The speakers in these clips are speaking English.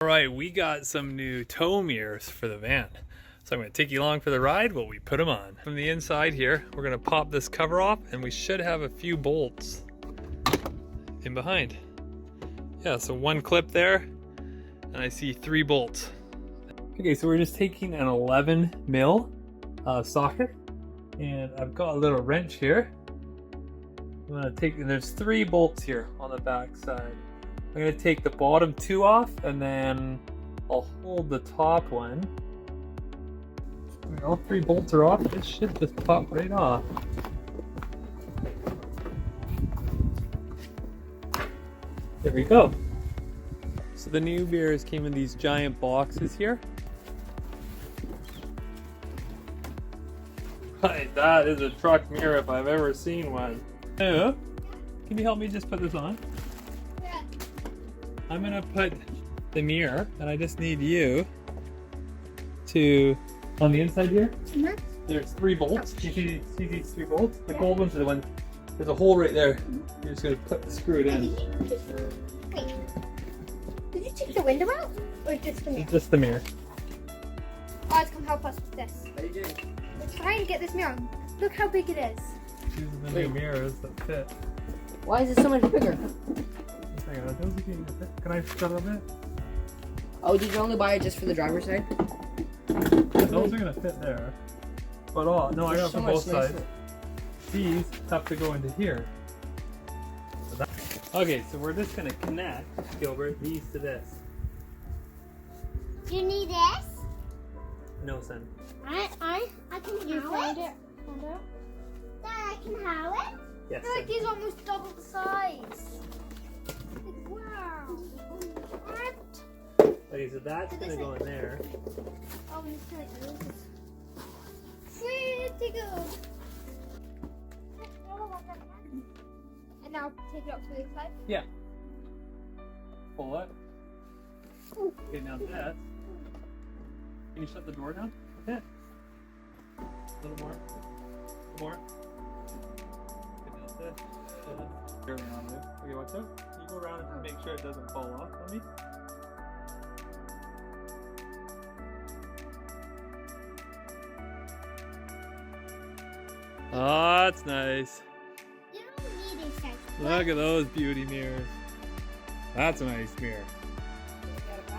All right, we got some new tow mirrors for the van. So I'm gonna take you along for the ride while we put them on. From the inside here, we're gonna pop this cover off and we should have a few bolts in behind. Yeah, so one clip there and I see 3 bolts. Okay, so we're just taking an 11 mil socket and I've got a little wrench here. I'm gonna take, and there's 3 bolts here on the back side. I'm gonna take the bottom 2 off and then I'll hold the top one. All 3 bolts are off. This should just pop right off. There we go. So the new mirrors came in these giant boxes here. Right, that is a truck mirror if I've ever seen one. Can you help me just put this on? Yeah. I'm gonna put the mirror, and I just need you to, on the inside here, there's 3 bolts. You see these 3 bolts? The gold ones are the ones, there's a hole right there. You're just gonna screw it in. Wait, did you take the window out? Or just the mirror? Just the mirror. Guys, come help us with this. What are you doing? We're trying to get this mirror. Look how big it is. These are the new mirrors that fit. Why is it so much bigger? Can I shut a bit? Oh, did you only buy it just for the driver's side? Those are gonna fit there. But no, I got it from both sides. These have to go into here. So okay, so we're just gonna connect, Gilbert, these to this. Do you need this? No, son. I can have it. Dad, I can have it? Yes, Like he's almost double the size. Like, wow. What? Okay, so that's gonna go in there. Oh, and it's like this. Pretty good. And now take it up to the side. Yeah. Pull it. Okay, now this. Can you shut the door down? Yeah. A little more. A little more. Okay, now this. Here around there. Okay, watch out. Can you go around and make sure it doesn't fall off on me? Oh, that's nice. You don't need a size. Look at those beauty mirrors. That's a nice mirror.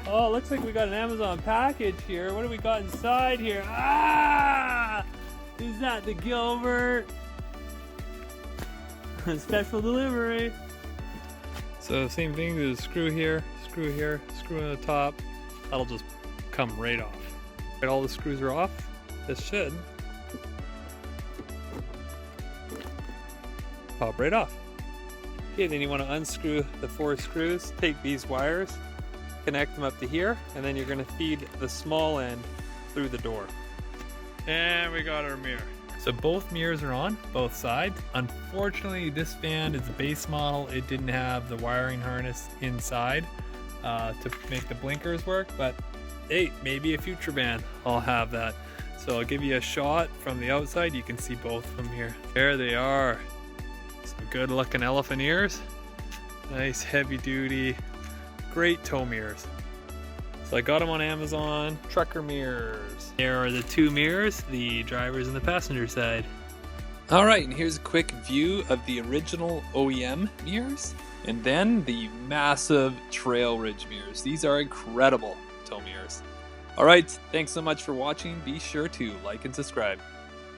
Oh, looks like we got an Amazon package here. What do we got inside here? Ah! Is that the Gilbert? Special delivery. So same thing, there's a screw here, screw on the top. That'll just come right off. Right, all the screws are off. This should pop right off. Okay, then you want to unscrew the 4 screws. Take these wires, connect them up to here, and then you're going to feed the small end through the door. And we got our mirror. So both mirrors are on, both sides. Unfortunately, this van is a base model. It didn't have the wiring harness inside to make the blinkers work, but hey, maybe a future van I'll have that. So I'll give you a shot from the outside. You can see both of them here. There they are. Some good looking elephant ears. Nice heavy duty, great tow mirrors. So I got them on Amazon, trucker mirrors. There are the 2 mirrors, the driver's and the passenger side. All right, and here's a quick view of the original OEM mirrors, and then the massive Trail Ridge mirrors. These are incredible tow mirrors. All right, thanks so much for watching. Be sure to like and subscribe.